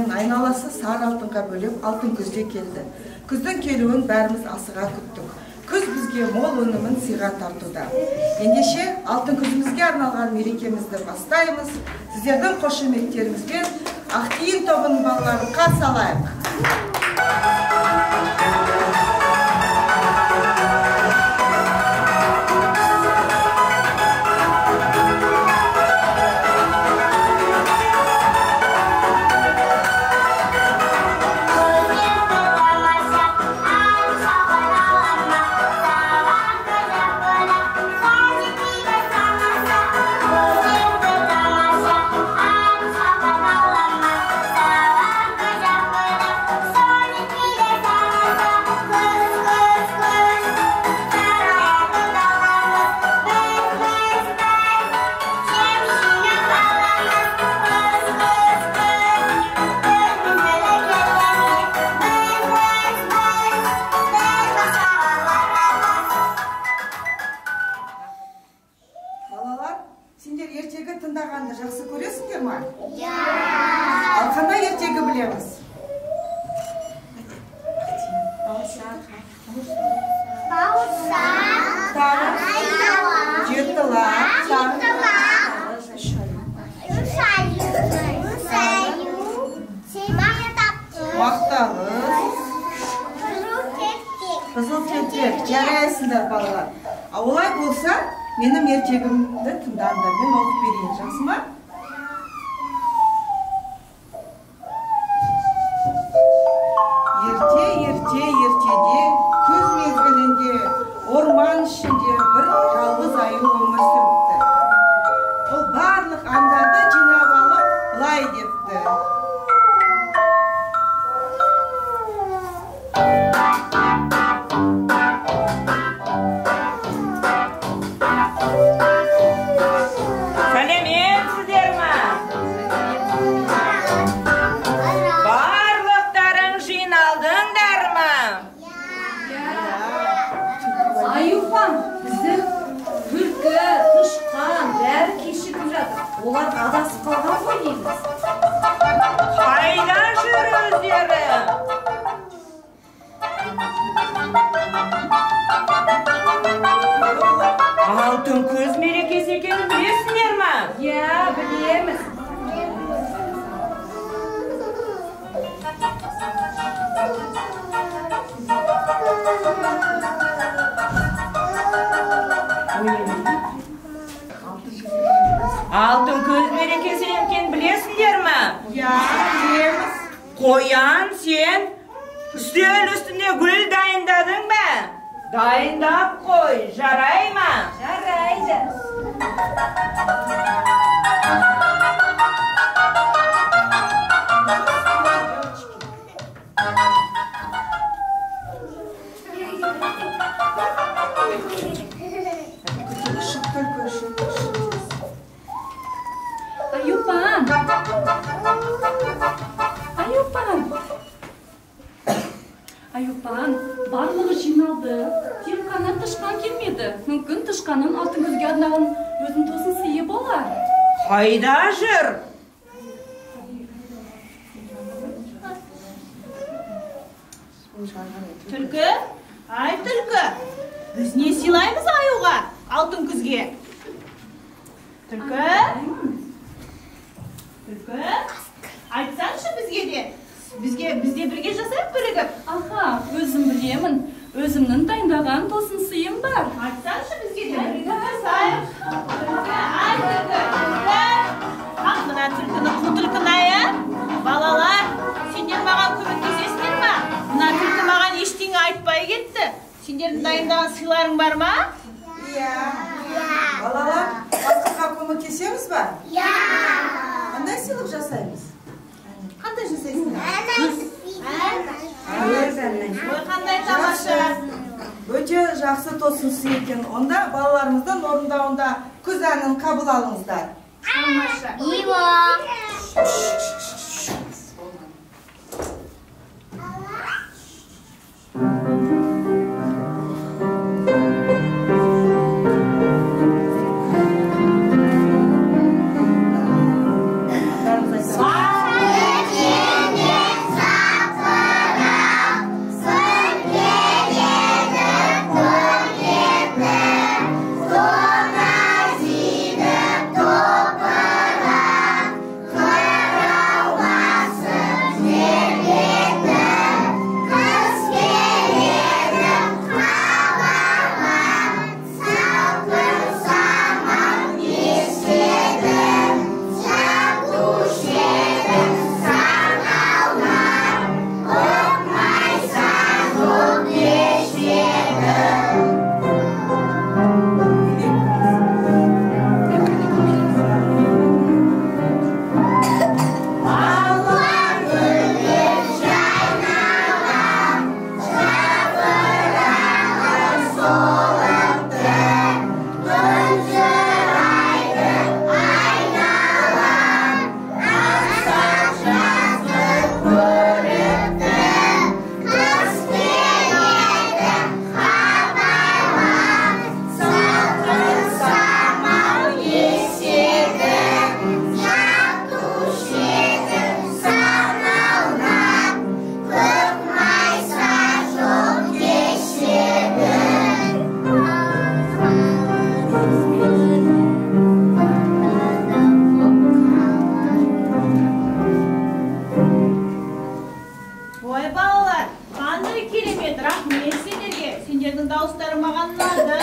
Айманның айналасы сары алтынға бөлеп алтын күзге келді. Күздің келуін бәріміз асыға күттік. Күз бізге мол өнімін сыйға тартуда. Ендеше алтын күзімізге арналған мерекемізді бастаймыз. Сіздердің қошеметтеріңізбен Ақтиін тобының балаларын қарсы алайық. Сендер ертегі тыңдағанды жақсы көресіңдер ма? Ал қандай ертегі білеміз? Бауырсақ, жетілақ, мақтағыз, қызыл тентек. Жарайсыңдар балалар. Олай болса, менің ертегімді тыңдаңдар, мен оқып берейін, жақсы ма? Ертеде, күз мезгілінде, орман ішінде бір жалғыз аю өмір сүріпті. Ол барлық аңдарды жинап алып, былай депті. Олар адасып қалған ғой дейміз. Қайда жүр өздері? Алтын күз мерекесі екенін білесіңдер ма? Иә, білеміз. Алтын күз мерекесі екенін білесіңдер ма? Иә, білеміз. Қоян, сен үстел үстінде гүл дайындадың ба? Дайындап қой, жарай ма? Жарайды. Аюпан, барлығы жиналды. Тек қана тышқан келмеді. Мүмкін тышқанның алтын күзге арналған өзін тосын сыйы болар. Қайда жүр? Түлкі? Ай, түлкі. Біз не сыйлаймыз аюға алтын күзге? Түлкі? Түлкі? Айтсаңшы бізге де. Бізде бірге жасайық бірігіп. Аха, өзім білемін. Өзімнің дайындаған тосын сыйым бар. Айтсаңшы бізге де бірігіп жасайық. Түлкі, ай түлкі, түлкі. Ақ мына түлкіні қу түлкінайы. Балалар, сендер маған көмектесесіңдер ма? Мына түлкі маған ештеңе айтпай кетті. Сендердің дайындаған сыйларың бар ма? Иә. Балалар, басқаға көмектесеміз ба? Иә. Қандай сыйлық жасаймыз? Қандай жасайсыңдар? Ой, қандай тамаша. Өте жақсы тосын сый екен. Онда балаларымыздың орындауында күз әнін қабыл алыңыздар. Тамаша. Сары Ой балалар, қандай керемет, рахмет сендерге. Сендердің дауыстары маған ұнады.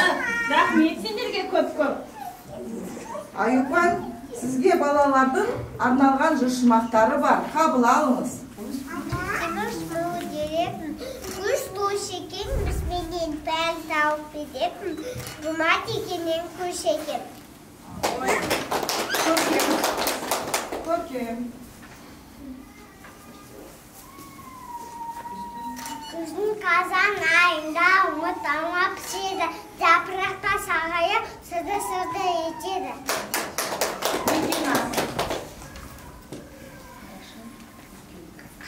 Рахмет сендерге көп-көп. Аюпан, сізге балалардың арналған жыршымақтары бар. Қабыл алыңыз. Кыныш болу дерепін, күш тошекен бізбенен пәл тауып едепін, бұмат екенен күш екен. Көркем. Күздің қазан айында ұмыт аңа пішеді, жапырақта сағайып сырды-сырды етеді.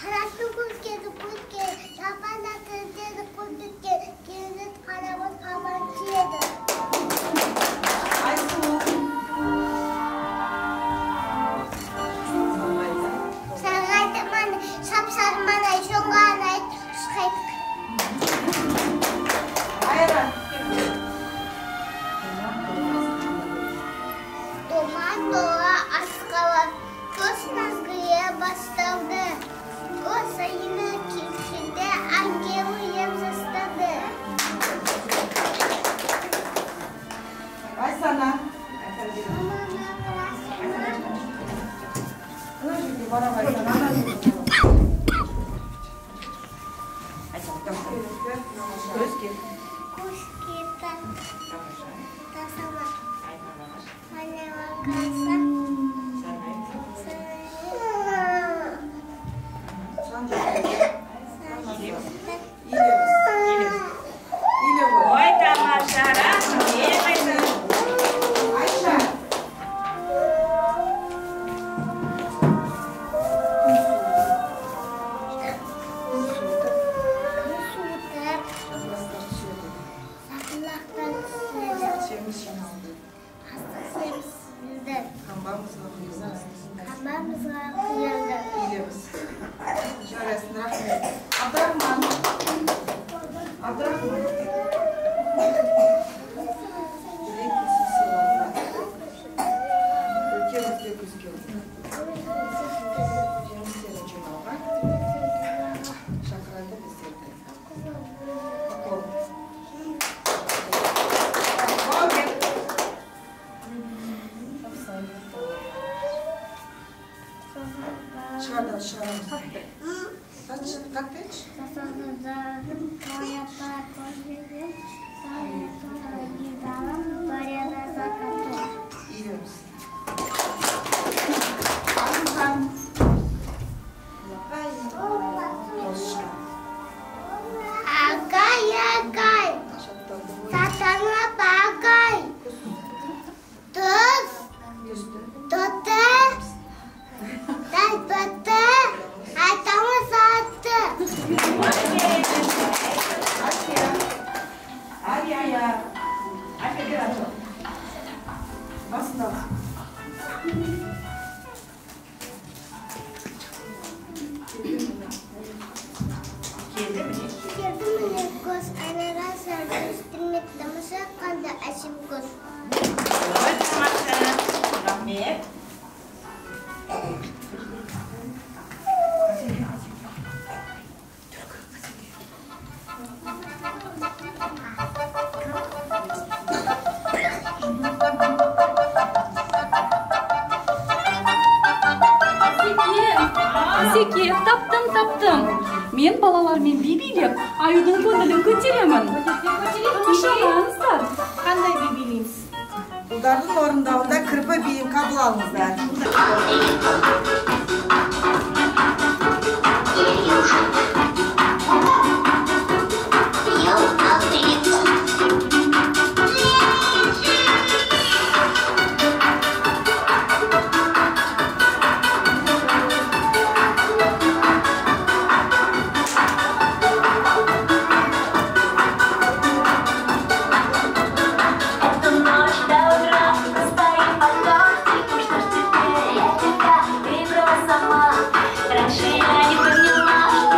Қаратты көзкеді көзге, жапанда тіздеді көздікке, келінет қарабын қабан тиеді. Айсұлу. Сарғайды маны, сап-сары маны, жоңған айт, шықайт. Айран. Тома-тола асқалар, көз назгыя басталды. Көз сайыны кешінде ангелы ем застады. Айсана. Бара Айсана. Көзге. Kuş kita tasama. Hanyawa kasa. Ой, тамаша, рахмет. Айша. Sakılaktan sürdü. Çemiş yanaldı. Hastası sürdü. Kambamızla kıyıldı. Kabağımızға kıyıldı. İyilemiz. Жарайсың, рахмет. Абдрахман. Абдрахман. Тілектесіз сыйлауға. Өлкемізде күз келді. Жемістерін жинауға. Шақырады біздерді. Покол. Шығардан шығарамыз. Как печь? Yiyoruz. Armuttan. Tosca. Agay, agay. Tatana bagay. Tuz, Yüzdü. tote, dalbate, aytamı sattı. Asya. Arya'ya. Asya gel açalım. Basın da. Girdim mi göz, aynadan sardı, üstüme damışı kandı açım göz. Ой, тамаша, рахмет. Асеке, таптым. Мен балалармен би билеп, аюдың көңілін көтеремін. Тамашалаңыздар. Қандай би билейміз? Ұлдардың орындауында кірпі биін қабыл алыңыздар. Эту ночь до утра стоим под дождь, что ж теперь я тебя выбрала сама. Раньше я не поняла, что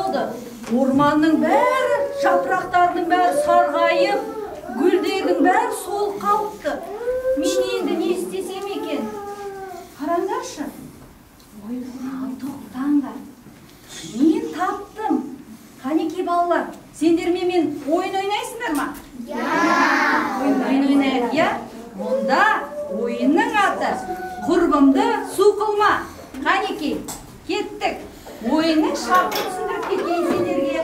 болды. Орманның бәрі, жапырақтардың бәрі сарғайып, гүлдердің бәрі солып қалыпты. Мен енді не істесем екен? Қараңдаршы. Тоқтаңдар. Мен таптым. Қанекей балалар, сендермен мен ойын ойнайсыңдар ма? Ойын ойнайық, я? Мұнда ойынның аты құрбымды су қылма. Қанекей, кеттік. Ойынның шартын түсіндіріп кетейін сендерге.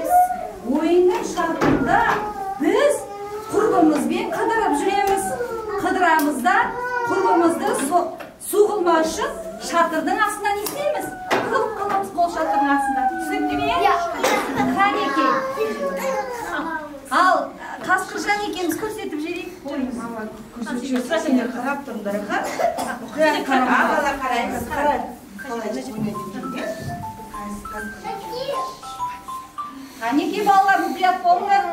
Ойынның шартында біз құрбымызбен қыдырып жүреміз. Қыдырамызда құрбымызды су қылма үшін шатырдың астына не істейміз? Қылып қаламыз қол шатырдың астында. Түсінікті ме? Қанекей. Ал қасқыржан екеніміз көрсетіп жіберейік. Ой, мама, көрсетші қарап тұрыңдар, мұқият қараймыз. Қалай ойнайды. Қанекей балалар, мұқият болыңдар.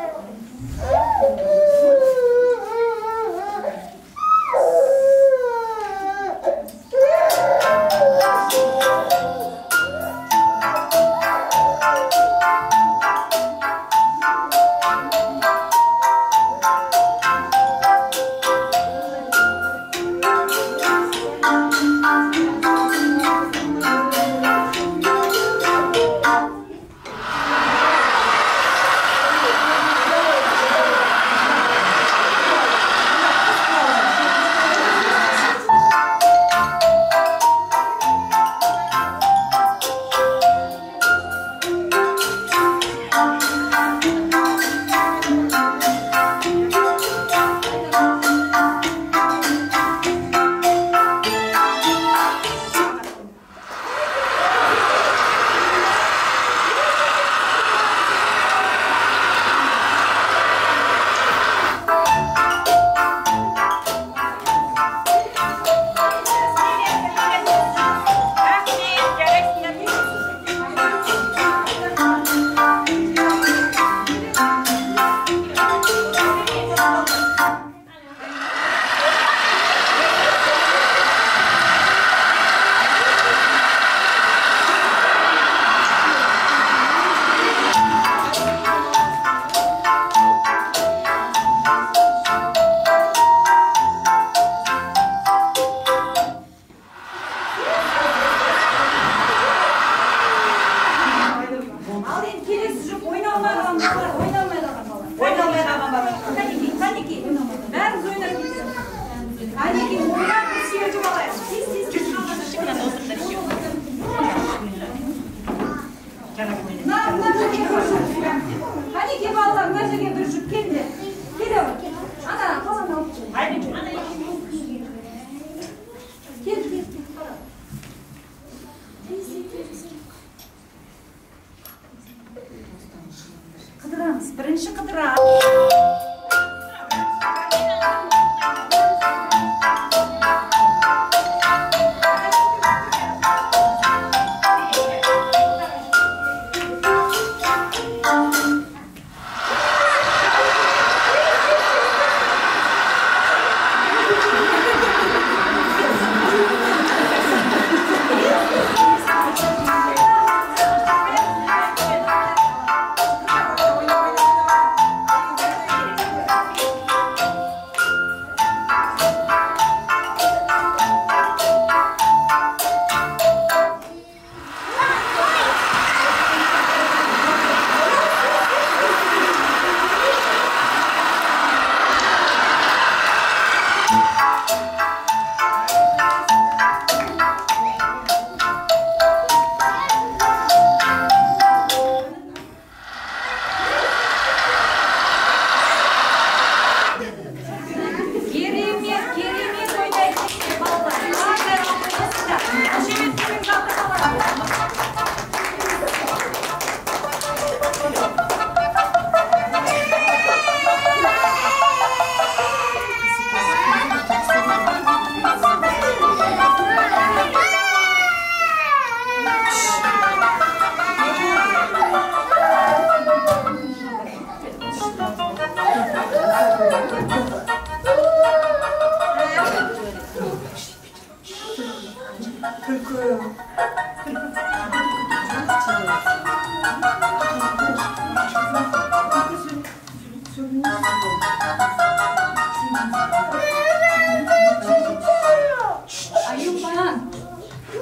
Қыдырамыз, бірінші қыдырамыз.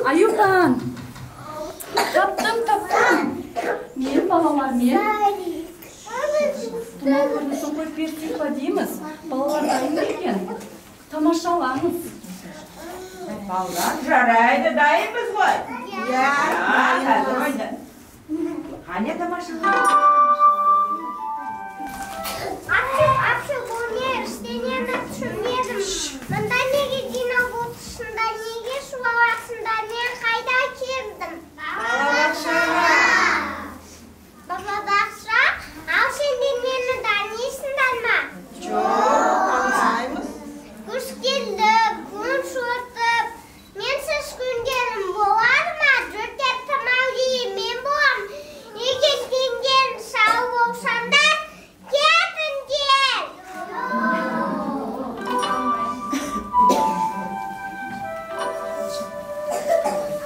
Ayuban. Taptım. Men balalar, men. Buna ko'rnasin qo'yib bersak va deymiz. Balalar dayım ekan. Tomoshalaymiz. Ballar jaraydi, dayımız qo'y. Ya, Hadi oyna. Qani tomosha? Akşam bunu işlerine düşünmedim. Bunda nege dina botusunda, nege sulavasında, ne kayda kirdim. Baba baksa, al sen dinlerinden, nesinden mi? çok anlayımız. Kuş geldi, kun şuatıp, men siz gün gelin boğar mı? Dörtler tamam değil, men boğam. Nege gelin sağ olsan da, gelin gel.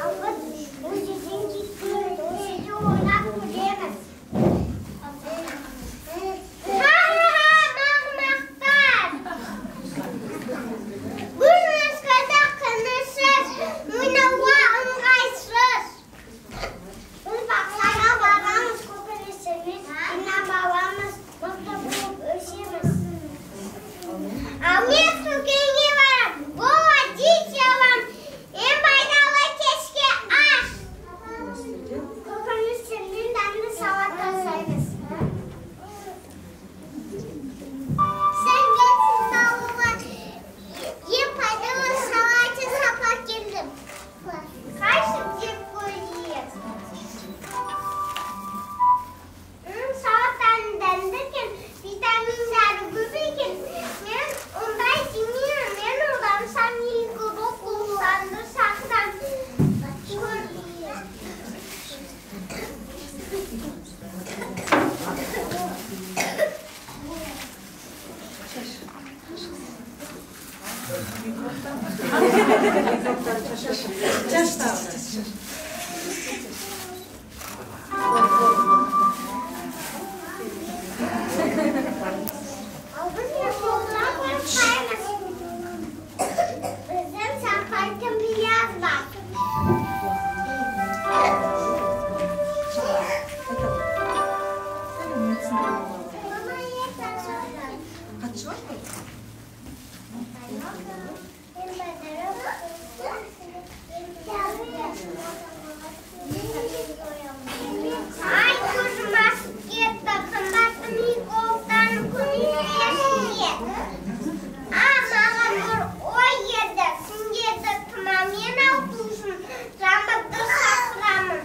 Ama bu sizin gittiğiniz, sizi oynat koyamaz. Mağmaktan. Burnunuz kadar kınırsız, münevva ıngaysız. Biz baksana babamız kokulisimiz, annem babamız mutlu bulup öşemiz. Amir tükeni var, bova ciç yalan, en bayralı keşke aş. Kokulisiminden de salata sayınız. Sen gelsin dağlılar, en faydalı salatı sapak geldim. Karşı cep koyayım. Salatan dendirken vitaminler göbeken men onday dinliyorum. Men oradan samimi grup kullandır sakdan. Bizim saparken bir yaz var. Mama yeter. Kaç var mı? Ay kuzum gitti, kımbattım ilk oğuldan kuniye. Mağanur o yedi, sin yedi, tamam yine otursun, ramıdır sakramın.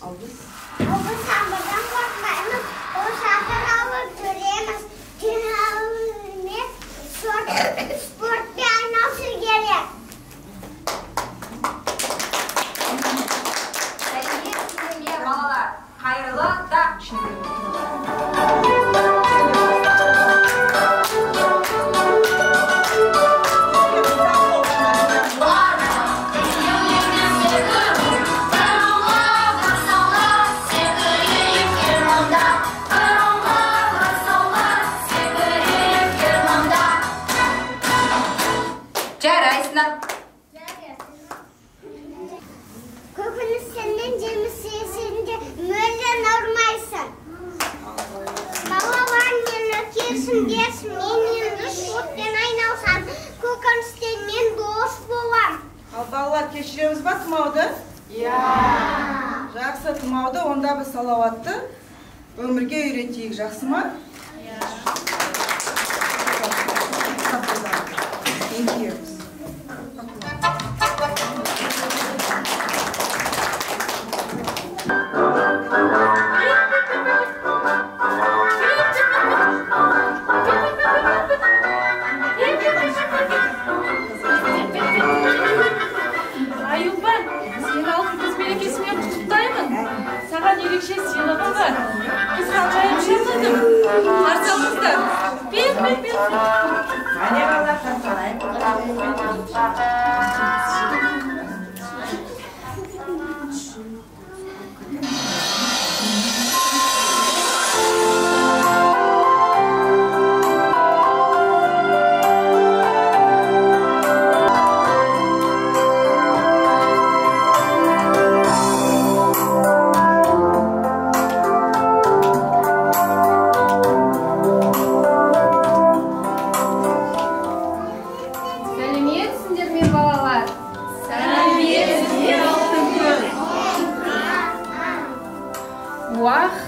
Oğul sanmadan korkmayınız, o zaten alır göreyemez. Tünelini sport bir aynası gerek. Sevgili balalar, hayırlı da. Жарайсың. Көкіні сенен жемісі есінде мөлден ұрмайсың. Балалар мені келсін, мен енді спортпен айналсам, көкіністен мен дос болам. Ал балалар кешіреміз ба тұмауды? Жақсы, тұмауды онда біз салауатты өмірге үйретейік, жақсы ма? Thank you. Ayuban, seni altın kız melekesine tutuktayım. Sana ерекше сыйлығы бар. Біз қаншайым жерледім. Қарсамызды. Бер. Қане балар, қарсалайын.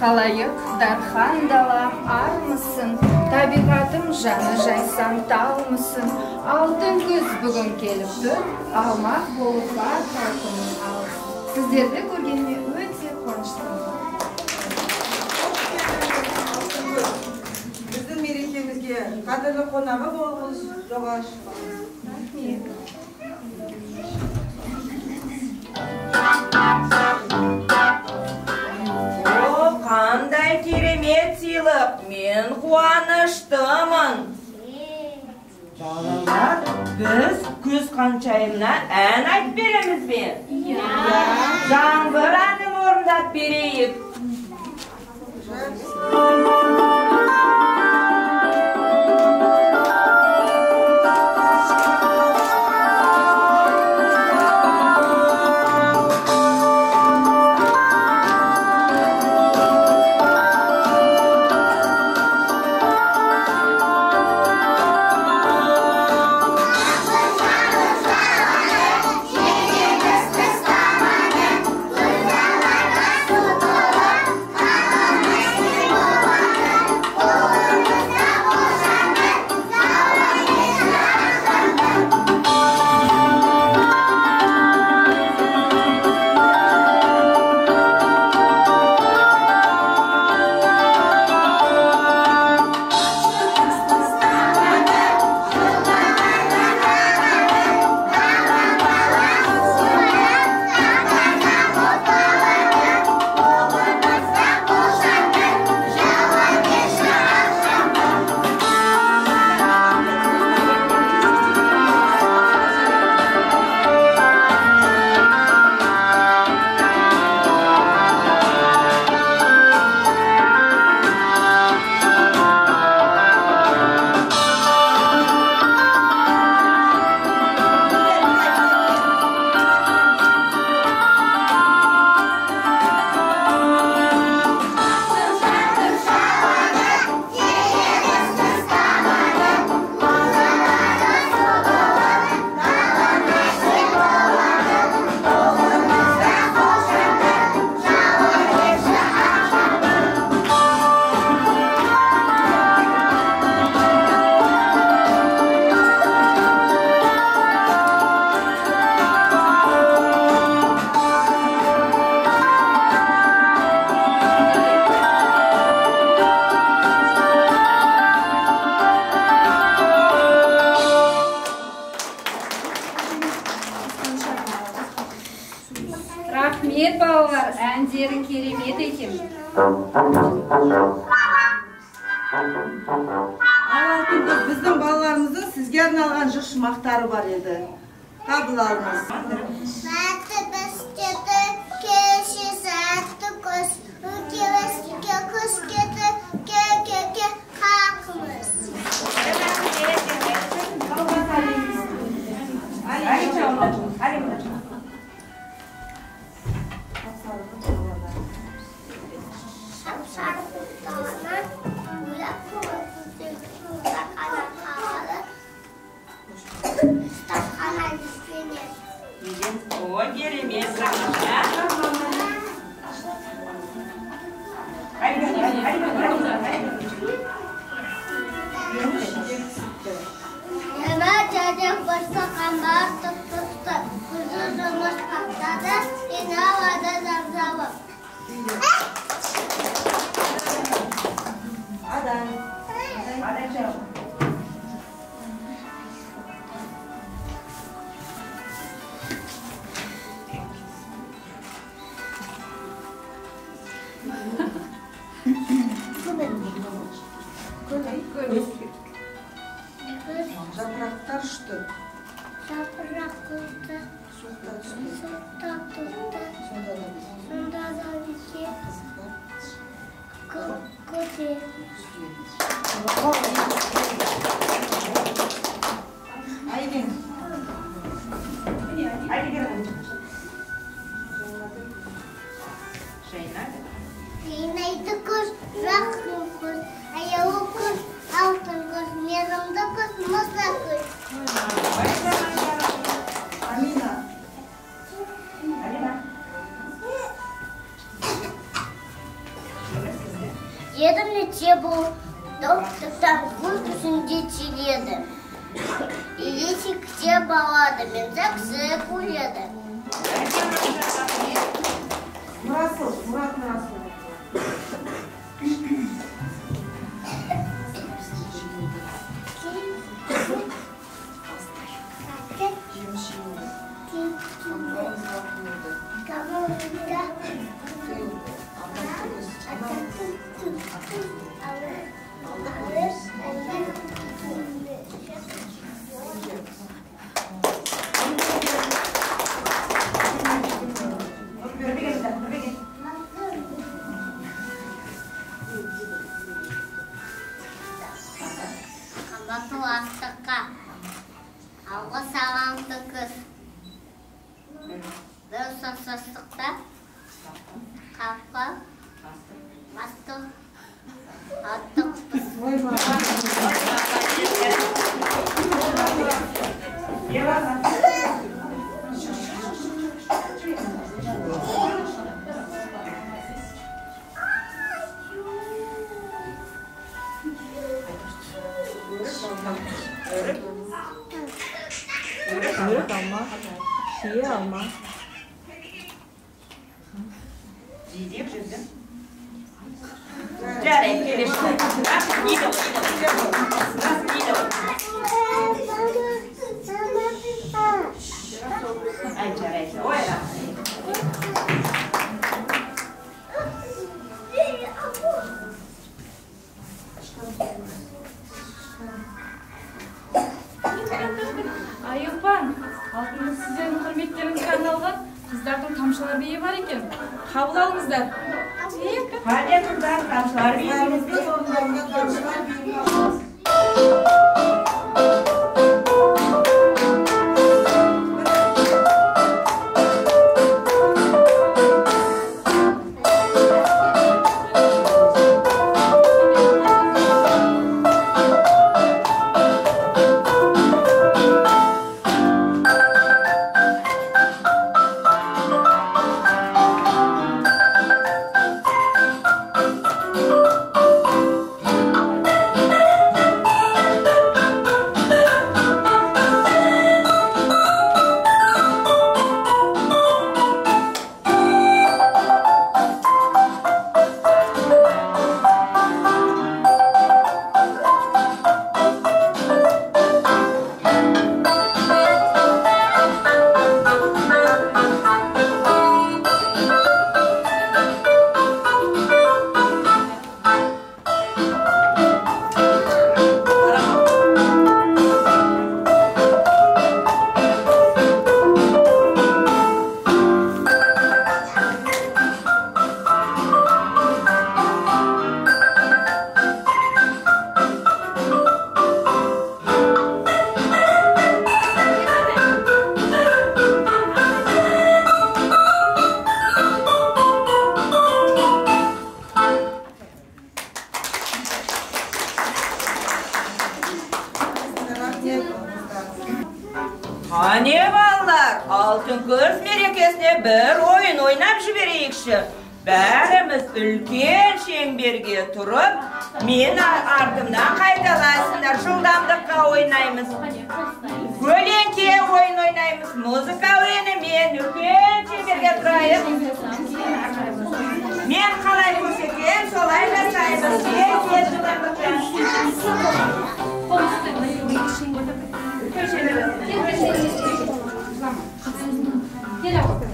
Халайық дархан дала армысың, табиғатым жаны жайсаң талмысың, алтын күз бүгін келіп тұр, алмақ болып бар халқымның алсын. Сіздерді көргеніме өте қуаныштымын. Біздің мерекемізге қадірлі қонағы болыңыз, жоға шықпаңыз. Қандай керемет сыйлық, мен қуаныштымын. Балалар, біз күз қаншайымына ән айтып береміз бе? Жаңбыр әнін орындап берейік. Рахмет балалар, әндері керемет екен. Біздің балаларымыздың сізге арналған жыр шумақтары бар еді. Қабыл алыңыз. Мәтті біскеті, келші сәтті көз, өкелеске көз кеті, ке қақымыз. Ой, керемет сағынша. Ема жадек бұрсы қамбар тұп-тұсты, күзі жұмыс қаптады, ені алады завзалы. Адан. Жапырақтар ұшты. Жапырақ құлды, Суықта түсті. суықта тұтты. Сонда Yedim neçe bu doktordan kurtusunda çiliyedi. İlişikçe bağladı, ben zaksı kulyadı. Murat nasıl? Batu astıka. Avga sağlantı kız. Bir sosastıkta. Kapı. Bastık. Attık. Örüp alma. Şeyi alma. Ciddi kızım. Jarek gelişti. Gido. Ay Jarek. Oya. Ayıpan, altında sizlerin hürmetlerini algan kızlardan tamşalar beyi var ekan. Kabul alыңыздар. Hadi kızlar taşlar bir. Aramızda zorlanma karşılar bir kalmaz. Hani ballar, altın kız merekesine bir oyun oynap jibereyikşi. Bärimiz ülken şeňberge turup, men ardymdan kaýdalasynlar, şuldamdykka oynaýmys. Gölenke oyun oynaýmys, muzika öýreni men ülken şeňberge turaýym. Men kalay görsekem, şolay jasaýmys. Gel abi.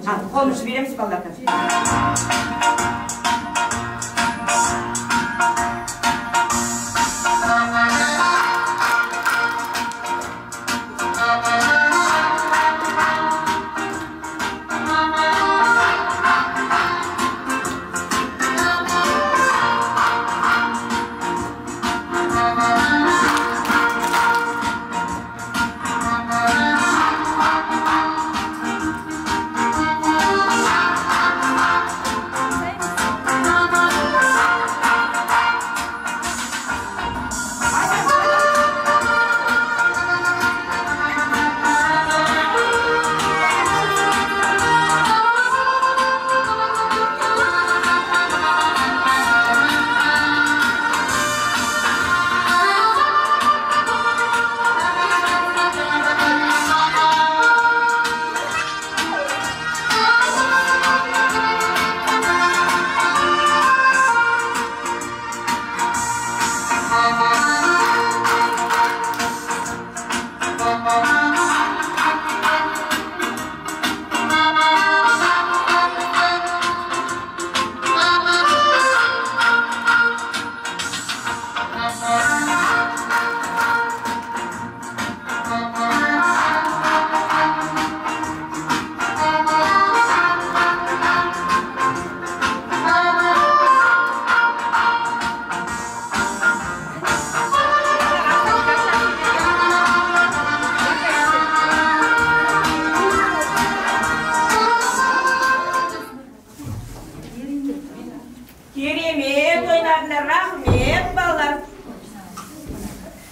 Ha, komşu birimiz kaldı.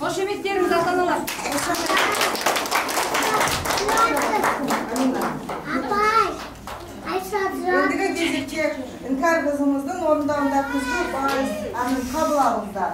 Қошеметтеріңіз ата-аналар. Ендігі кезекте Іңкәр қызымыздың орындауында күзгі барыс әнін қабыл алыңыздар.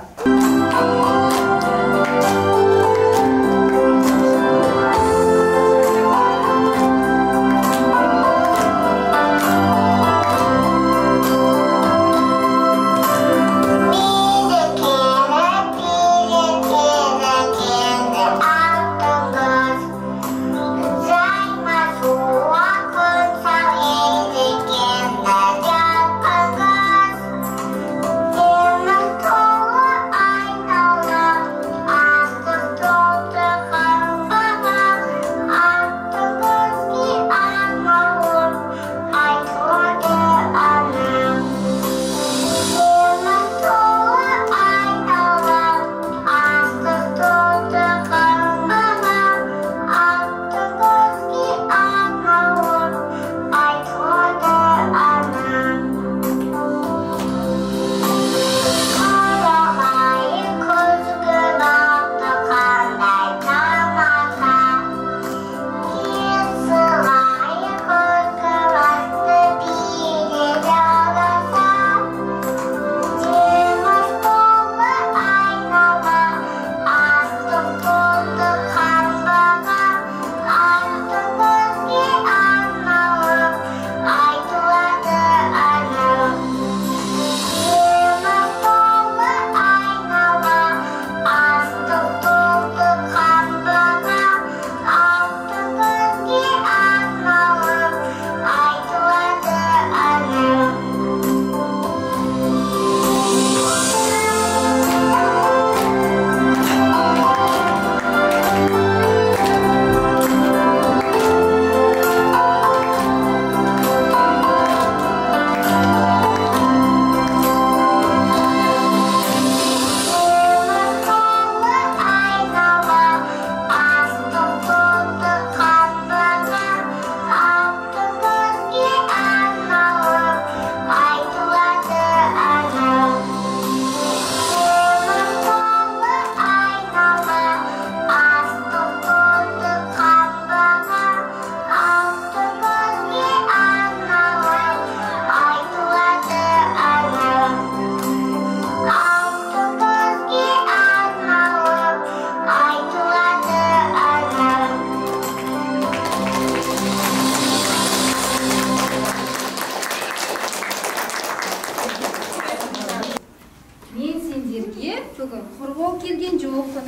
Бүгін құрбол келген жоқпын.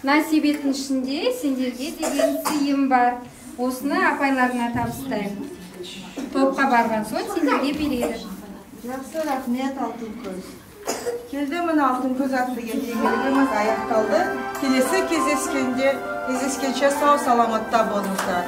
Насибеттің ішінде сендерге деген сыйым бар. Осыны апайларына табыстаймын. Топқа барған соң сендерге береді. Жақсы, рахмет, алтын көз. Келді міне алтын көз атты ертеңгілігіміз аяқталды. Келесі кездескенше сау саламатта болыңыздар.